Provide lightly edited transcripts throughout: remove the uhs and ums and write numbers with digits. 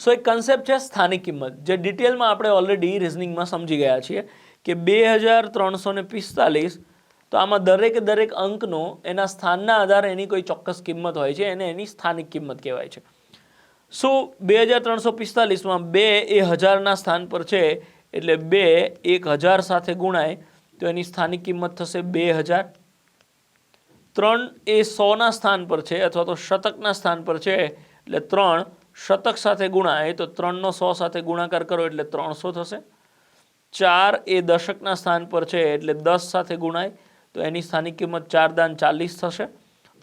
સો એક કન્સેપ્ટ છે સ્થાનિક કિંમત, જે ડિટેલમાં આપણે ઓલરેડી રિઝનિંગમાં સમજી ગયા છીએ કે 2345, તો આમાં દરેક અંકનો એના સ્થાનના આધારે એની કોઈ ચોક્કસ કિંમત હોય છે, એને એની સ્થાનિક કિંમત કહેવાય છે. સો 2345માં 2 એ હજારના સ્થાન પર છે, એટલે 2 1000 સાથે ગુણાય તો એની સ્થાનિક કિંમત થશે 2000. 3 એ 100ના સ્થાન પર છે અથવા તો શતકના સ્થાન પર છે, એટલે 3 શતક સાથે ગુણાય તો 3નો 100 સાથે ગુણાકાર કરો એટલે 300 થશે. 4 એ દશકના સ્થાન પર છે, એટલે 10 સાથે ગુણાય તો એની સ્થાનિક કિંમત 4 દાન 40 થશે.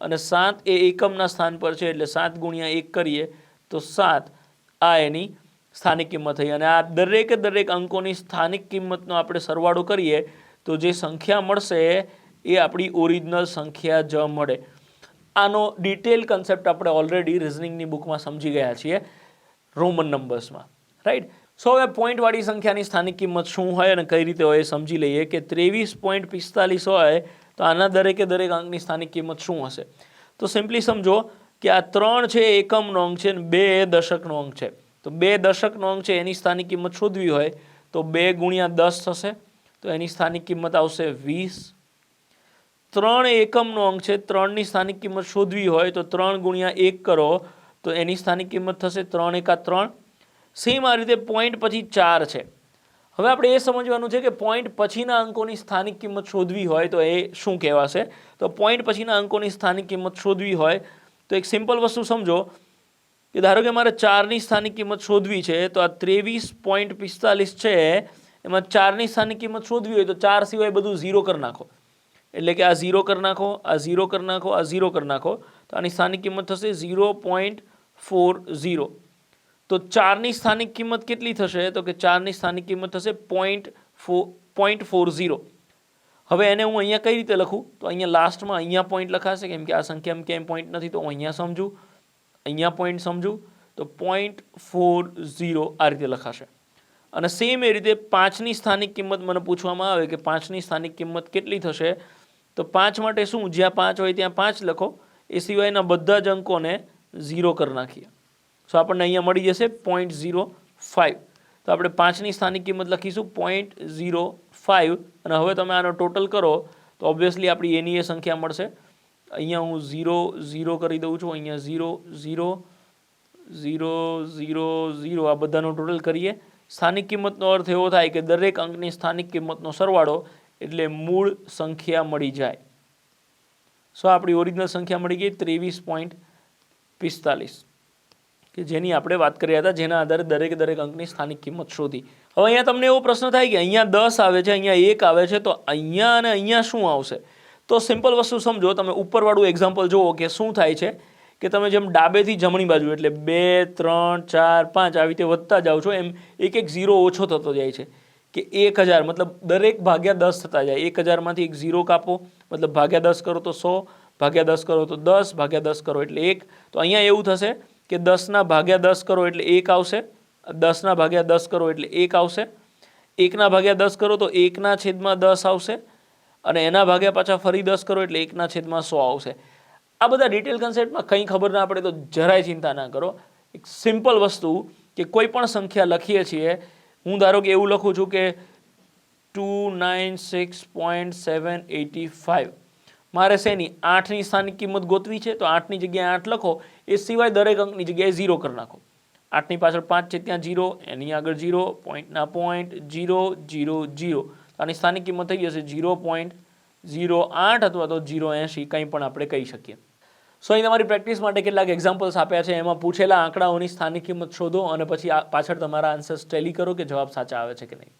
અને 7 એ એકમના સ્થાન પર છે, એટલે 7 ગુણ્યા 1 કરીએ તો 7, આ એની સ્થાનિક કિંમત થઈ. અને આ દરેક અંકોની સ્થાનિક કિંમતનો આપણે સરવાળો કરીએ તો જે સંખ્યા મળશે એ આપણી ઓરિજિનલ સંખ્યા જ મળે. આનો ડિટેલ કન્સેપ્ટ આપણે ઓલરેડી રિઝનિંગની બુકમાં સમજી ગયા છીએ રોમન નંબર્સમાં, રાઈટ. સો હવે પોઈન્ટવાળી સંખ્યાની સ્થાનિક કિંમત શું હોય અને કઈ રીતે હોય એ સમજી લઈએ કે 23.45 હોય તો આના દરેક અંકની સ્થાનિક કિંમત શું હશે. તો સિમ્પલી સમજો કે આ 3 છે એકમનો અંક છે અને 2 એ દશકનો અંક છે. તો 2 દશકનો અંક છે, એની સ્થાનિક કિંમત શોધવી હોય તો 2 ગુણ્યા 10 થશે, તો એની સ્થાનિક કિંમત આવશે 20. 3 એકમનો અંક છે, 3ની સ્થાનિક કિંમત શોધવી હોય તો 3 ગુણ્યા 1 કરો તો એની સ્થાનિક કિંમત થશે 3 એકા 3. સેમ આ રીતે પોઈન્ટ પછી 4 છે. હવે આપણે એ સમજવાનું છે કે પોઈન્ટ પછીના અંકોની સ્થાનિક કિંમત શોધવી હોય તો એ શું કહેવાશે. તો પોઈન્ટ પછીના અંકોની સ્થાનિક કિંમત શોધવી હોય તો એક સિમ્પલ વસ્તુ સમજો કે ધારો કે મારે 4ની સ્થાનિક કિંમત શોધવી છે, તો આ 23.45 છે, એમાં 4ની સ્થાનિક કિંમત શોધવી હોય તો 4 સિવાય બધું 0 કરી નાખો, એટલે કે આ 0 કરી નાખો, આ 0 કરી નાખો, આ 0 કરી નાખો, તો આની સ્થાનિક કિંમત થશે 0.40. તો 4ની સ્થાનિક કિંમત કેટલી થશે તો કે 4ની સ્થાનિક કિંમત થશે 0.40. હવે એને હું અહીંયા કઈ રીતે લખું તો અહીંયા લાસ્ટમાં અહીંયા પોઈન્ટ લખાશે, કેમ કે આ સંખ્યામાં ક્યાંય પોઈન્ટ નથી તો હું અહીંયા સમજું, અહીંયા પોઈન્ટ સમજું તો 0.40 આ રીતે લખાશે. અને સેમ એ રીતે 5ની સ્થાનિક કિંમત મને પૂછવામાં આવે કે 5ની સ્થાનિક કિંમત કેટલી થશે, તો 5 માટે શું, જ્યાં 5 હોય ત્યાં 5 લખો, એ સિવાયના બધા જ અંકોને 0 કરી નાખીએ. સો આપણને અહીંયા મળી જશે 0.05. તો આપણે 5ની સ્થાનિક કિંમત લખીશું 0.05. અને હવે તમે આનો ટોટલ કરો તો ઓબ્વિયસલી આપણી એની એ સંખ્યા મળશે. અહીંયા હું 0 કરી દઉં છું, અહીંયા 0 આ બધાનો ટોટલ કરીએ. સ્થાનિક કિંમતનો અર્થ એવો થાય કે દરેક અંકની સ્થાનિક કિંમતનો સરવાળો, એટલે મૂળ સંખ્યા મળી જાય. સો આપણી ઓરિજિનલ સંખ્યા મળી ગઈ 23.45, કે જેની આપણે વાત કર્યા હતા, જેના આધારે દરેક અંકની સ્થાનિક કિંમત શોધી. હવે અહીંયા તમને એવો પ્રશ્ન થાય કે અહીંયા 10 આવે છે, અહીંયા 1 આવે છે, તો અહીંયા અને અહીંયા શું આવશે. તો સિમ્પલ વસ્તુ સમજો, તમે ઉપરવાળું એક્ઝામ્પલ જુઓ કે શું થાય છે કે તમે જેમ ડાબેથી જમણી બાજુ એટલે 2, 3, 4, 5 આવી રીતે વધતા જાઓ છો, એમ એક 0 ઓછો થતો જાય છે. કે 1000 મતલબ દરેક ભાગ્યા 10 થતા જાય. 1000માંથી એક 0 કાપો, મતલબ ભાગ્યા 10 કરો તો 100, ભાગ્યા 10 કરો તો 10, ભાગ્યા 10 કરો એટલે 1. તો અહીંયા એવું થશે કે 10ના ભાગ્યા 10 કરો એટલે 1 આવશે, 10ના ભાગ્યા 10 કરો એટલે 1 આવશે, 1ના ભાગ્યા 10 કરો તો 1/10 આવશે, અને એના ભાગ્યા પાછા ફરી 10 કરો એટલે 1/100 આવશે. આ બધા ડિટેલ કન્સેપ્ટમાં કંઈ ખબર ના પડે તો જરાય ચિંતા ના કરો. એક સિમ્પલ વસ્તુ કે કોઈ પણ સંખ્યા લખીએ છીએ, હું ધારો કે એવું લખું છું કે 296.785, મારે શેની 8ની સ્થાનિક કિંમત ગોતવી છે, તો 8ની જગ્યાએ 8 લખો, એ સિવાય દરેક અંકની જગ્યાએ 0 કરી નાખો. 8ની પાછળ 5 છે ત્યાં 0, એની આગળ 0, પોઈન્ટના પોઈન્ટ 0, 0, 0. આની સ્થાનિક કિંમત થઈ જશે 0.08 અથવા તો 0.80, કંઈ પણ આપણે કહી શકીએ. સો અહીં તમારી પ્રેક્ટિસ માટે કેટલાક એક્ઝામ્પલ્સ આપ્યા છે, એમાં પૂછેલા આંકડાઓની સ્થાનિક કિંમત શોધો અને પછી પાછળ તમારા આન્સર્સ ટેલી કરો કે જવાબ સાચા આવે છે કે નહીં.